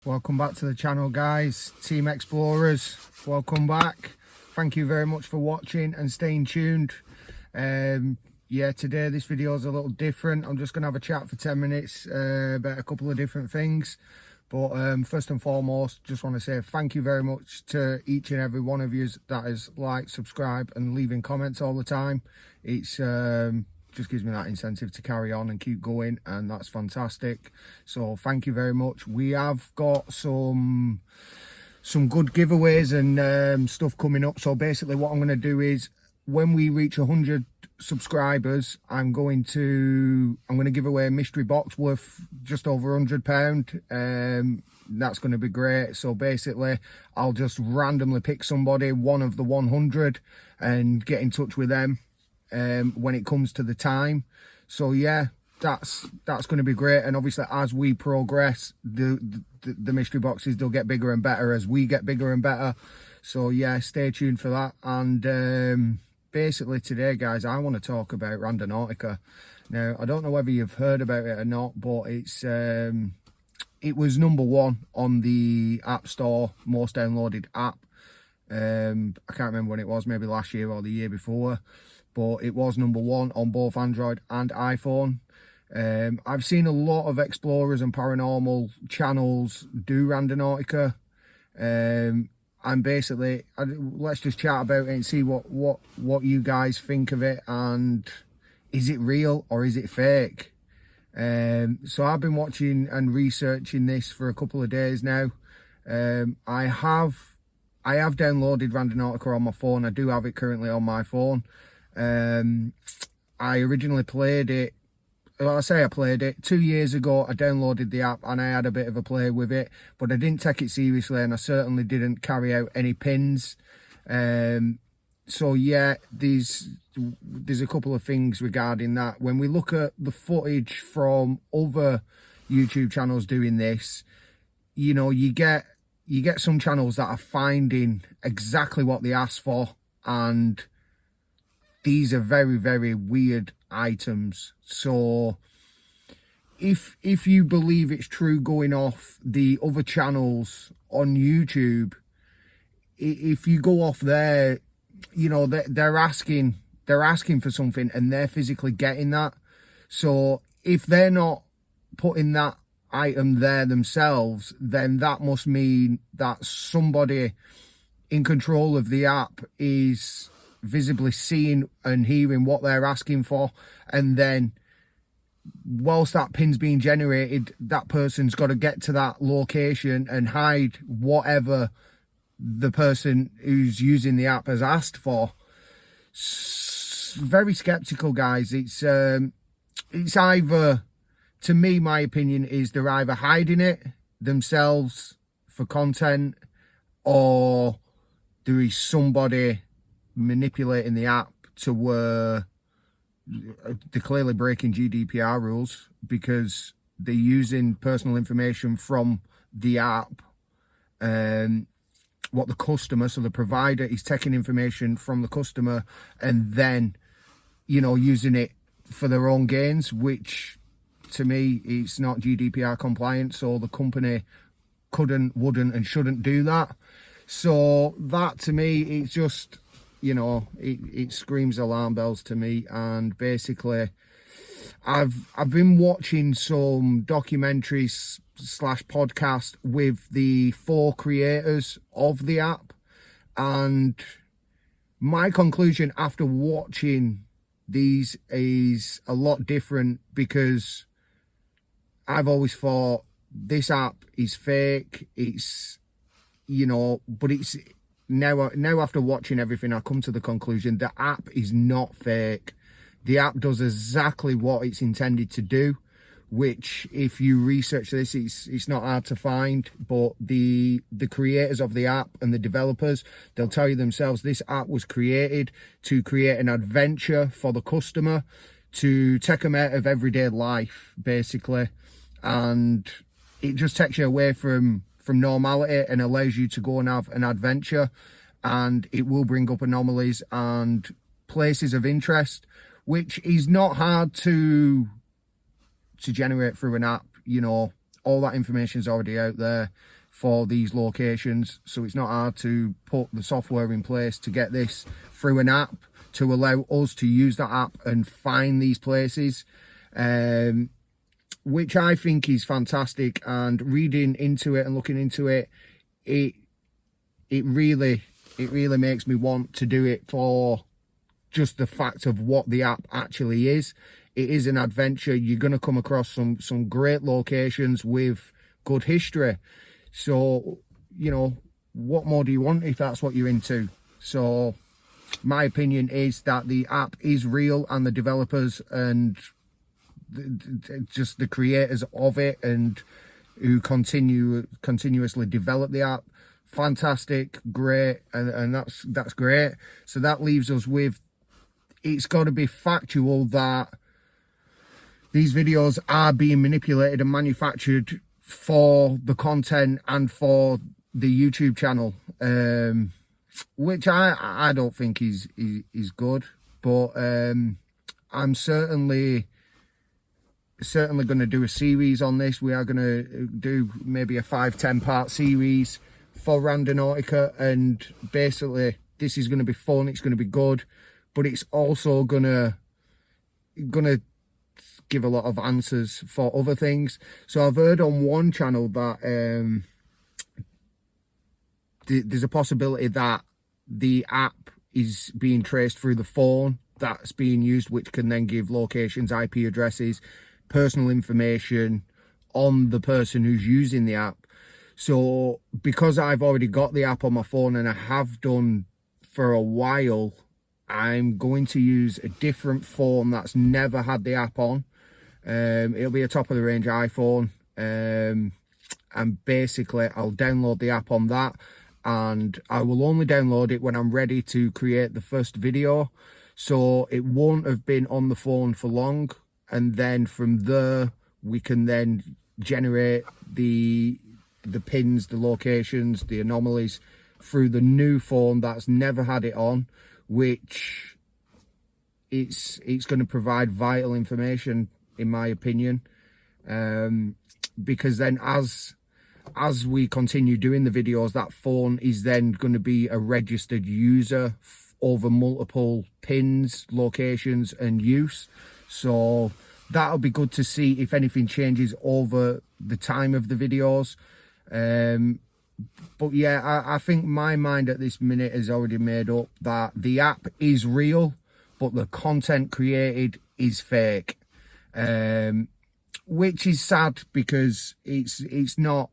Welcome back to the channel, guys. Team Explorers, welcome back. Thank you very much for watching and staying tuned. Yeah, today this video is a little different. I'm just going to have a chat for 10 minutes about a couple of different things. But first and foremost, just want to say thank you very much to each and every one of you that has liked, subscribed and leaving comments all the time. It's just gives me that incentive to carry on and keep going, and that's fantastic. So thank you very much. We have got some good giveaways and stuff coming up. So basically what I'm going to do is, when we reach 100 subscribers, I'm going to give away a mystery box worth just over £100. That's going to be great. So basically I'll just randomly pick somebody, one of the 100, and get in touch with them when it comes to the time. So yeah, that's going to be great. And obviously as we progress, the mystery boxes, they'll get bigger and better as we get bigger and better. So yeah, stay tuned for that. And basically today, guys, I want to talk about Randonautica. Now, I don't know whether you've heard about it or not, but it's it was #1 on the App Store, most downloaded app. I can't remember when it was, maybe last year or the year before, but it was #1 on both Android and iPhone. I've seen a lot of explorers and paranormal channels do Randonautica. And basically, let's just chat about it and see what you guys think of it, and is it real or is it fake? So I've been watching and researching this for a couple of days now. I have downloaded Randonautica on my phone. I do have it currently on my phone. I originally played it. Well, I say I played it 2 years ago. I downloaded the app and I had a bit of a play with it, but I didn't take it seriously, and I certainly didn't carry out any pins. So yeah, there's a couple of things regarding that. When we look at the footage from other YouTube channels doing this, you know, you get some channels that are finding exactly what they asked for, and these are very, very weird items. So if you believe it's true, going off the other channels on YouTube, if you go off there, you know, they're asking for something and they're physically getting that. So if they're not putting that item there themselves, then that must mean that somebody in control of the app is visibly seeing and hearing what they're asking for, and then whilst that pin's being generated, that person's got to get to that location and hide whatever the person who's using the app has asked for. Very skeptical, guys. It's either, to me, my opinion is they're either hiding it themselves for content, or there is somebody manipulating the app to where they're clearly breaking GDPR rules, because they're using personal information from the app, what the customer, so the provider is taking information from the customer and then, you know, using it for their own gains, which to me, it's not GDPR compliant. So the company couldn't, wouldn't and shouldn't do that. So that, to me, it's just, you know, it screams alarm bells to me. And basically, I've been watching some documentaries / podcast with the 4 creators of the app, and my conclusion after watching these is a lot different, because I've always thought this app is fake. It's, you know, but it's now after watching everything, I come to the conclusion the app is not fake. The app does exactly what it's intended to do, which, if you research this, it's not hard to find. But the creators of the app and the developers, they'll tell you themselves, this app was created to create an adventure for the customer, to take them out of everyday life, basically. And it just takes you away from normality and allows you to go and have an adventure. And it will bring up anomalies and places of interest, which is not hard to generate through an app, you know, all that information is already out there for these locations, so it's not hard to put the software in place to get this through an app to allow us to use that app and find these places, which I think is fantastic. And reading into it and looking into it, it really makes me want to do it for just the fact of what the app actually is. It is an adventure. You're going to come across some great locations with good history. So, you know, what more do you want if that's what you're into? So my opinion is that the app is real, and the developers and just the creators of it and who continuously develop the app, fantastic, great, and that's great. So that leaves us with, it's got to be factual that these videos are being manipulated and manufactured for the content and for the YouTube channel, which I don't think is good. But I'm certainly going to do a series on this. We are going to do maybe a 5-10 part series for Randonautica, and basically this is going to be fun, it's going to be good, but it's also gonna give a lot of answers for other things. So I've heard on one channel that there's a possibility that the app is being traced through the phone that's being used, which can then give locations, IP addresses, personal information on the person who's using the app. So because I've already got the app on my phone, and I have done for a while, I'm going to use a different phone that's never had the app on. It'll be a top of the range iPhone, and basically I'll download the app on that, and I will only download it when I'm ready to create the first video, so it won't have been on the phone for long. And then from there we can then generate the pins, the locations, the anomalies through the new phone that's never had it on, which it's going to provide vital information, in my opinion, because then as we continue doing the videos, that phone is then going to be a registered user over multiple pins, locations and use. So that'll be good to see if anything changes over the time of the videos. But yeah, I think my mind at this minute is already made up that the app is real, but the content created is fake. Which is sad, because it's not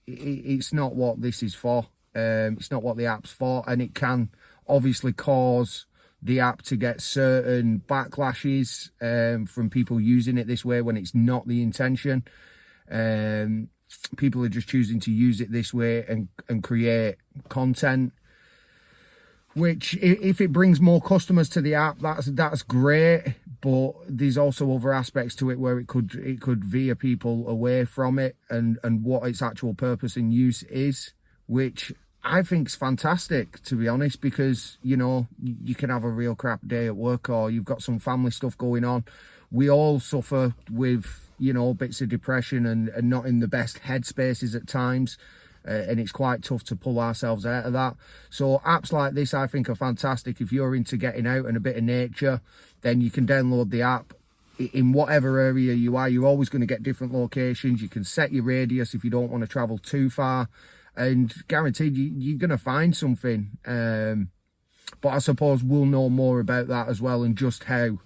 what this is for. It's not what the app's for, and it can obviously cause the app to get certain backlashes from people using it this way when it's not the intention. People are just choosing to use it this way and create content, which, if it brings more customers to the app, that's great. But there's also other aspects to it where it could veer people away from it and what its actual purpose and use is, which I think is fantastic, to be honest, because, you know, you can have a real crap day at work, or you've got some family stuff going on. We all suffer with, you know, bits of depression and not in the best headspaces at times. And it's quite tough to pull ourselves out of that. So apps like this, I think, are fantastic. If you're into getting out and a bit of nature, then you can download the app. In whatever area you are, you're always going to get different locations. You can set your radius if you don't want to travel too far, and guaranteed you're going to find something. But I suppose we'll know more about that as well, and just how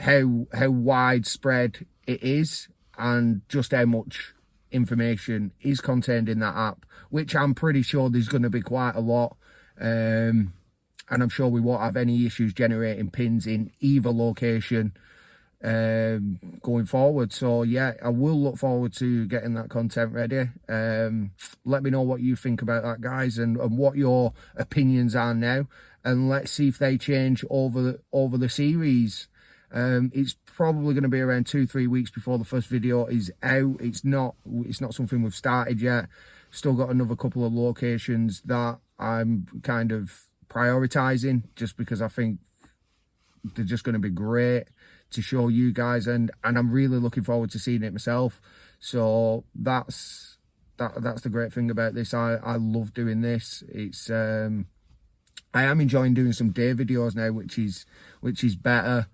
widespread it is, and just how much information is contained in that app, which I'm pretty sure there's going to be quite a lot, and I'm sure we won't have any issues generating pins in either location going forward. So yeah, I will look forward to getting that content ready. Let me know what you think about that, guys, and what your opinions are now, and let's see if they change over the series. It's probably going to be around 2-3 weeks before the first video is out. It's not something we've started yet. Still got another couple of locations that I'm kind of prioritizing, just because I think they're just going to be great show you guys, and I'm really looking forward to seeing it myself. So that's the great thing about this. I love doing this. It's I am enjoying doing some day videos now, which is better.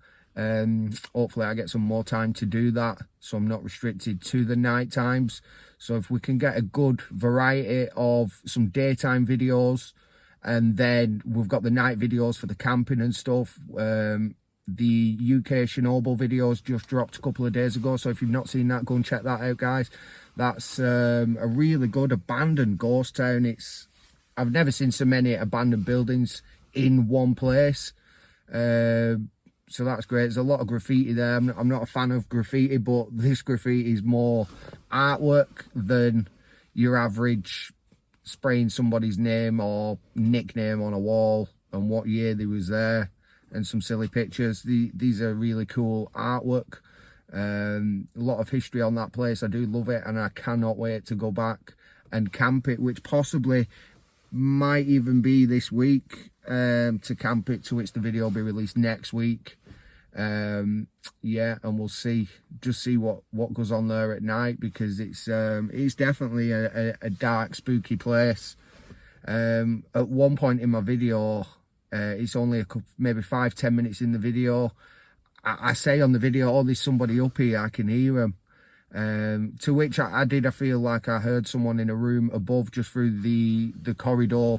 Hopefully I get some more time to do that, so I'm not restricted to the night times. So if we can get a good variety of some daytime videos, and then we've got the night videos for the camping and stuff. The UK Chernobyl videos just dropped a couple of days ago, so if you've not seen that, go and check that out, guys. That's a really good abandoned ghost town. I've never seen so many abandoned buildings in one place. So that's great. There's a lot of graffiti there. I'm not a fan of graffiti, but this graffiti is more artwork than your average spraying somebody's name or nickname on a wall and what year they was there and some silly pictures. These are really cool artwork. A lot of history on that place. I do love it, and I cannot wait to go back and camp it, which possibly might even be this week, to camp it, to which the video will be released next week. Yeah, and we'll see what goes on there at night, because it's definitely a dark, spooky place. At one point in my video, it's only maybe 5-10 minutes in the video, I say on the video, oh, there's somebody up here, I can hear them. To which I feel like I heard someone in a room above, just through the corridor,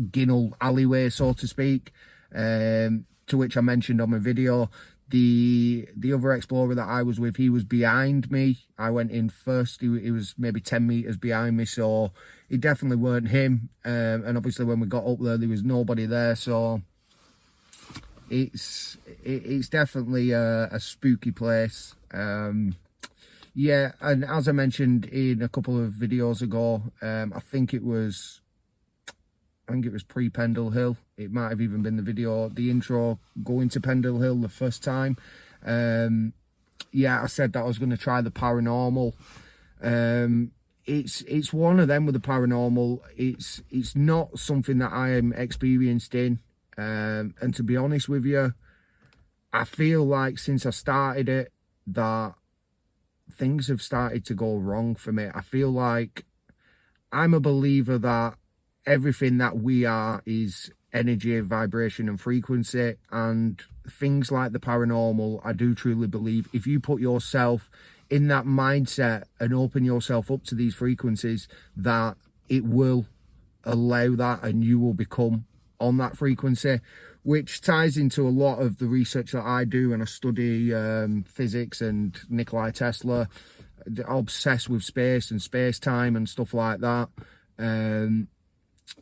Ginnell alleyway, so to speak. To which I mentioned on my video, the other explorer that I was with, he was behind me. I went in first. He was maybe 10 meters behind me, so it definitely weren't him. And obviously when we got up there was nobody there, so it's definitely a spooky place. Yeah, and as I mentioned in a couple of videos ago, I think it was pre-Pendle Hill. It might have even been the intro going to Pendle Hill the first time. Yeah, I said that I was going to try the paranormal. It's one of them with the paranormal. It's not something that I am experienced in. And to be honest with you, I feel like since I started it, that things have started to go wrong for me. I feel like I'm a believer that everything that we are is energy, vibration and frequency, and things like the paranormal, I do truly believe if you put yourself in that mindset and open yourself up to these frequencies, that it will allow that and you will become on that frequency, which ties into a lot of the research that I do, and I study physics and Nikola Tesla, obsessed with space and space-time and stuff like that.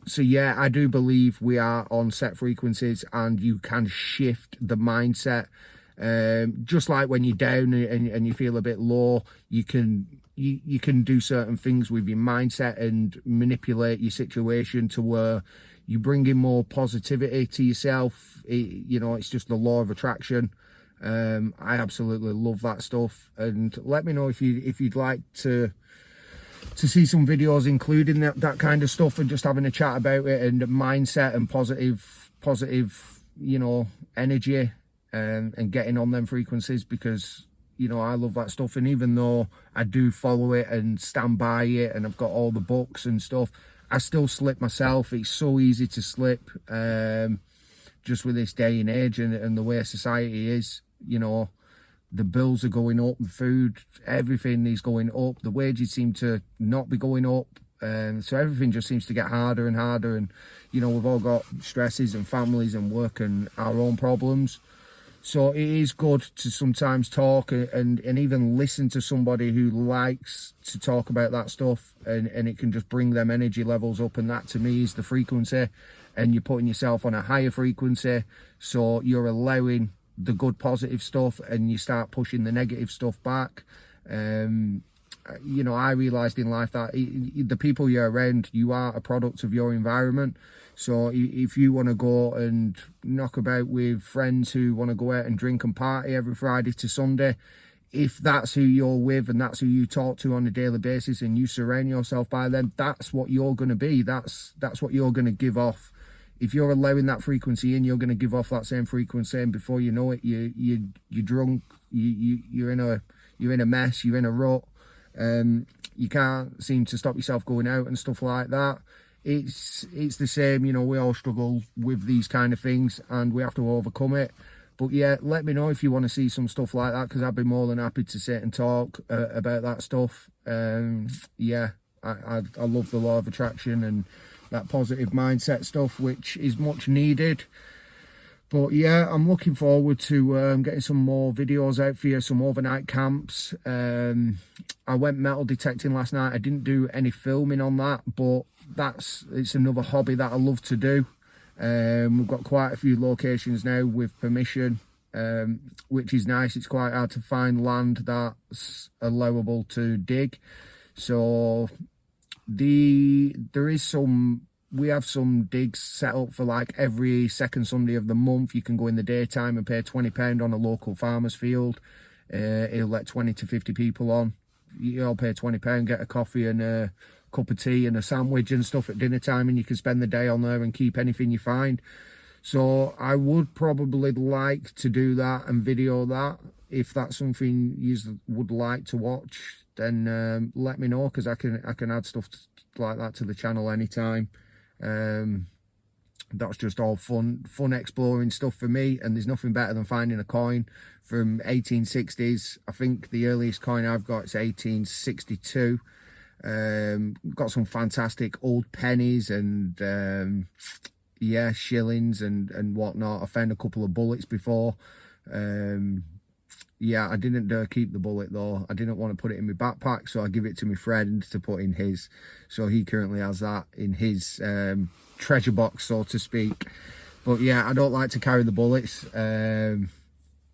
So yeah, I do believe we are on set frequencies, and you can shift the mindset. Just like when you're down and you feel a bit low, you can do certain things with your mindset and manipulate your situation to where you bring in more positivity to yourself. It's just the law of attraction. I absolutely love that stuff, and let me know if you'd like to see some videos including that kind of stuff, and just having a chat about it, and mindset and positive energy, and getting on them frequencies, because I love that stuff. And even though I do follow it and stand by it, and I've got all the books and stuff, I still slip myself. It's so easy to slip, just with this day and age and the way society is. The bills are going up, the food, everything is going up. The wages seem to not be going up. So everything just seems to get harder and harder. And, we've all got stresses and families and work and our own problems. So it is good to sometimes talk and even listen to somebody who likes to talk about that stuff, and it can just bring them energy levels up. And that to me is the frequency, and you're putting yourself on a higher frequency. So you're allowing the good positive stuff, and you start pushing the negative stuff back. I realized in life that the people you're around, you are a product of your environment. So if you want to go and knock about with friends who want to go out and drink and party every Friday to Sunday, if that's who you're with and that's who you talk to on a daily basis, and you surround yourself by them, that's what you're going to be. That's what you're going to give off if you're allowing that frequency in, you're going to give off that same frequency, and before you know it, you're drunk, you're in a mess, you're in a rut. You can't seem to stop yourself going out and stuff like that. It's the same, you know, we all struggle with these kind of things and we have to overcome it. But yeah, let me know if you want to see some stuff like that, because I'd be more than happy to sit and talk about that stuff. Yeah, I love the law of attraction and that positive mindset stuff, which is much needed. But yeah, I'm looking forward to getting some more videos out for you, some overnight camps. I went metal detecting last night. I didn't do any filming on that, but it's another hobby that I love to do. We've got quite a few locations now with permission, which is nice. It's quite hard to find land that's allowable to dig. So we have some digs set up for like every second Sunday of the month. You can go in the daytime and pay £20 on a local farmer's field. He'll let 20 to 50 people on. You all pay £20, get a coffee and a cup of tea and a sandwich and stuff at dinner time, and you can spend the day on there and keep anything you find. So I would probably like to do that and video that. If that's something you would like to watch, then let me know, because I can add stuff like that to the channel anytime. That's just all fun exploring stuff for me, and there's nothing better than finding a coin from 1860s. I think the earliest coin I've got is 1862. Got some fantastic old pennies and yeah, shillings and whatnot. I found a couple of bullets before. Yeah, I didn't dare keep the bullet though. I didn't want to put it in my backpack, so I give it to my friend to put in his. So he currently has that in his treasure box, so to speak. But yeah, I don't like to carry the bullets.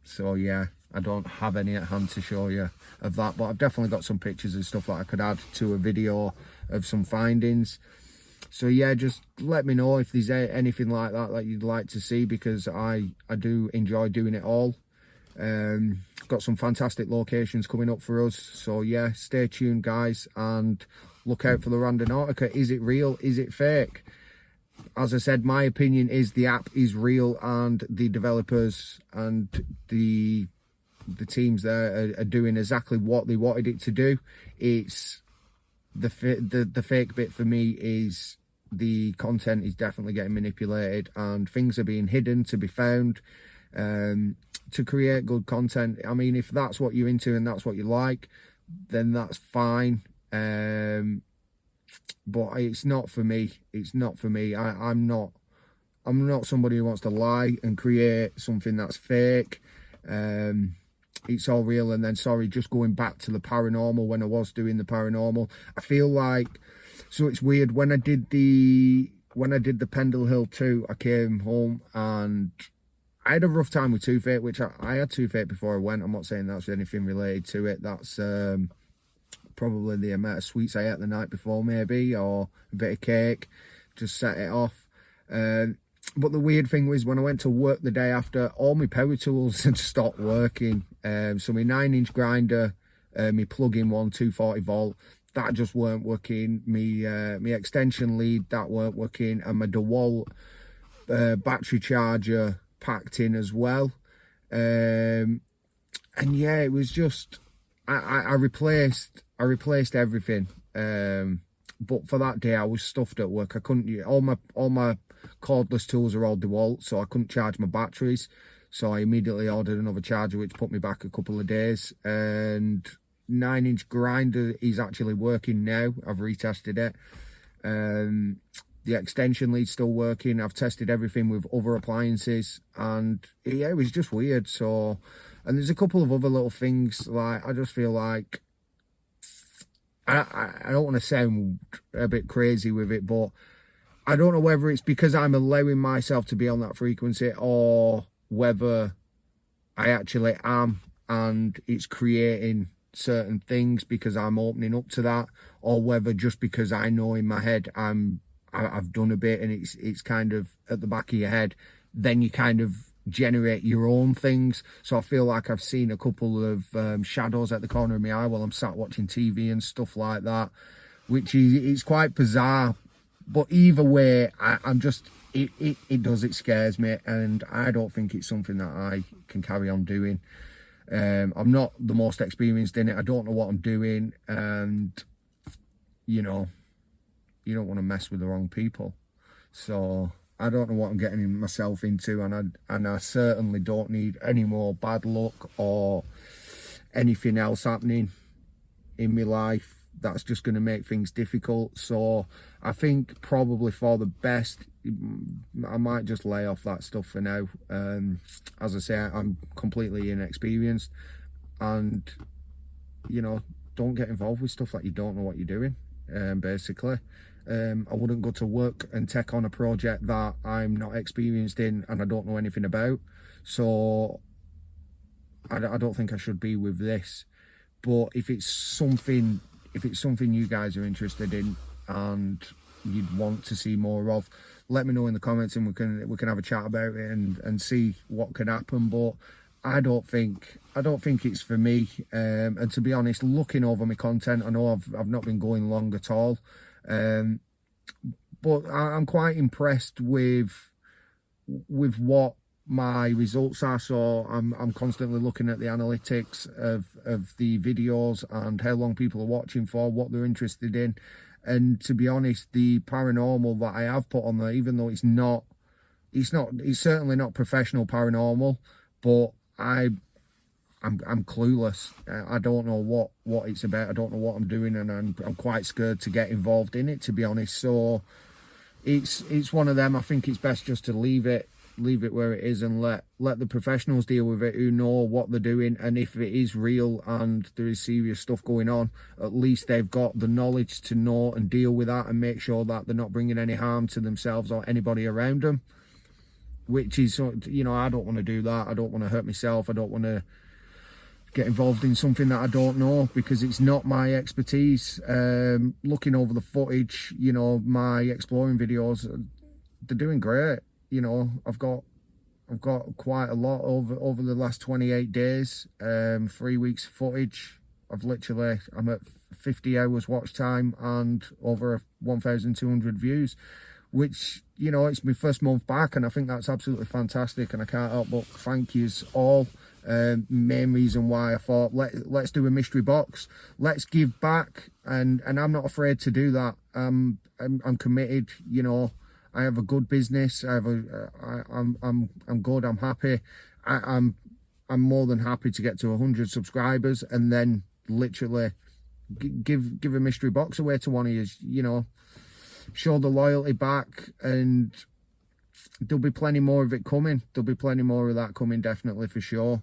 So yeah, I don't have any at hand to show you of that. But I've definitely got some pictures and stuff that I could add to a video of some findings. So yeah, just let me know if there's anything like that you'd like to see, because I do enjoy doing it all. Got some fantastic locations coming up for us, so yeah, stay tuned guys, and look out for the Randonautica. Is it real? Is it fake? As I said, my opinion is the app is real, and the developers and the teams there are doing exactly what they wanted it to do. It's the fake bit for me is the content is definitely getting manipulated, and things are being hidden to be found to create good content. I mean, if that's what you're into and that's what you like, then that's fine. But it's not for me. It's not for me. I'm not somebody who wants to lie and create something that's fake. It's all real. And then, sorry, just going back to the paranormal, when I was doing the paranormal, I feel like, so it's weird, when I did the Pendle Hill 2, I came home and I had a rough time with toothache, which I had toothache before I went. I'm not saying that's anything related to it. That's probably the amount of sweets I ate the night before, maybe, or a bit of cake, just set it off. But the weird thing was, when I went to work the day after, all my power tools had stopped working. So my 9-inch grinder, my plug-in one, 240 volt, that just weren't working. My extension lead, that weren't working, and my DeWalt battery charger packed in as well. And yeah, it was just I replaced everything. But for that day, I was stuffed at work. I couldn't, all my cordless tools are all DeWalt, so I couldn't charge my batteries. So I immediately ordered another charger, which put me back a couple of days. And 9-inch grinder is actually working now. I've retested it. The extension lead's still working. I've tested everything with other appliances, and yeah, it was just weird. So, and there's a couple of other little things, like, I just feel like, I don't want to sound a bit crazy with it, but I don't know whether it's because I'm allowing myself to be on that frequency, or whether I actually am and it's creating certain things because I'm opening up to that, or whether just because I know in my head I've done a bit and it's kind of at the back of your head, then you kind of generate your own things. So I feel like I've seen a couple of shadows at the corner of my eye while I'm sat watching TV and stuff like that, which is, it's quite bizarre. But either way, I'm just, it scares me, and I don't think it's something that I can carry on doing. I'm not the most experienced in it. I don't know what I'm doing, and you know, you don't want to mess with the wrong people. So I don't know what I'm getting myself into, and I certainly don't need any more bad luck or anything else happening in my life that's just going to make things difficult. So I think probably for the best, I might just lay off that stuff for now. As I say, I'm completely inexperienced, and you know, don't get involved with stuff that you don't know what you're doing. Basically, I wouldn't go to work and take on a project that I'm not experienced in and I don't know anything about. So I don't think I should be with this. But if it's something you guys are interested in and you'd want to see more of, let me know in the comments, and we can have a chat about it and see what can happen. But I don't think it's for me. And to be honest, looking over my content, I know I've not been going long at all, but I'm quite impressed with what my results are. So I'm constantly looking at the analytics of the videos and how long people are watching for, what they're interested in. And to be honest, the paranormal that I have put on there, even though it's certainly not professional paranormal, but I'm clueless. I don't know what it's about. I don't know what I'm doing, and I'm quite scared to get involved in it, to be honest. So it's one of them. I think it's best just to leave it where it is and let the professionals deal with it, who know what they're doing. And if it is real and there is serious stuff going on, at least they've got the knowledge to know and deal with that and make sure that they're not bringing any harm to themselves or anybody around them, which is, you know, I don't want to do that. I don't want to hurt myself. I don't want to get involved in something that I don't know, because it's not my expertise. Looking over the footage, you know, my exploring videos, they're doing great. You know, I've got quite a lot over the last 28 days, 3 weeks footage. I'm at 50 hours watch time and over 1,200 views, which, you know, it's my first month back, and I think that's absolutely fantastic, and I can't help but thank yous all. Main reason why I thought let's do a mystery box, let's give back, and I'm not afraid to do that. I'm committed, you know. I have a good business. I'm good. I'm happy. I'm more than happy to get to 100 subscribers and then literally give a mystery box away to one of you. You know, show the loyalty back, and there'll be plenty more of it coming. There'll be plenty more of that coming, definitely, for sure.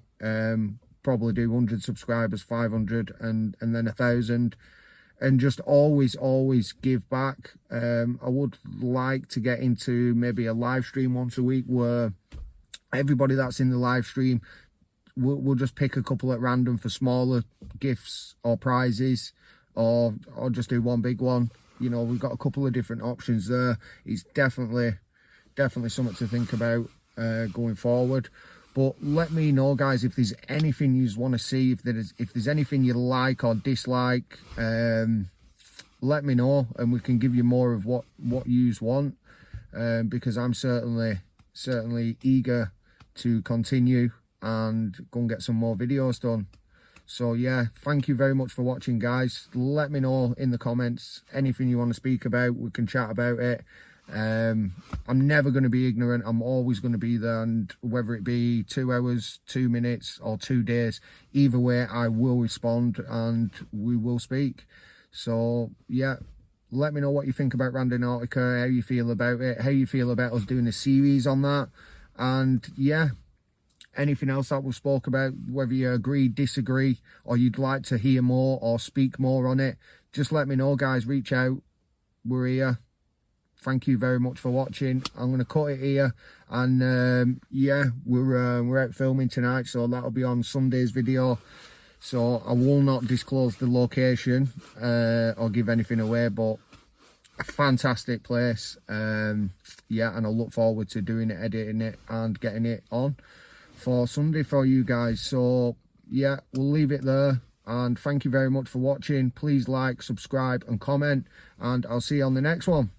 Probably do 100 subscribers, 500, and then 1,000. And just always give back. I would like to get into maybe a live stream once a week where everybody that's in the live stream, we'll just pick a couple at random for smaller gifts or prizes, or just do one big one. You know, we've got a couple of different options there. It's definitely something to think about going forward. But let me know, guys, if there's anything you want to see, if there's anything you like or dislike, let me know, and we can give you more of what you want, because I'm certainly eager to continue and go and get some more videos done. So yeah, thank you very much for watching, guys. Let me know in the comments anything you want to speak about. We can chat about it. I'm never going to be ignorant. I'm always going to be there, and whether it be 2 hours, 2 minutes, or 2 days, either way I will respond and we will speak. So yeah, let me know what you think about Randonautica, how you feel about it, how you feel about us doing a series on that, and yeah, anything else that we spoke about, whether you agree, disagree, or you'd like to hear more or speak more on it, just let me know, guys. Reach out. We're here. Thank you very much for watching. I'm going to cut it here, and yeah, we're out filming tonight, so that'll be on Sunday's video. So I will not disclose the location or give anything away, but a fantastic place. Yeah, and I look forward to doing it, editing it, and getting it on for Sunday for you guys. So yeah, we'll leave it there, and thank you very much for watching. Please like, subscribe, and comment, and I'll see you on the next one.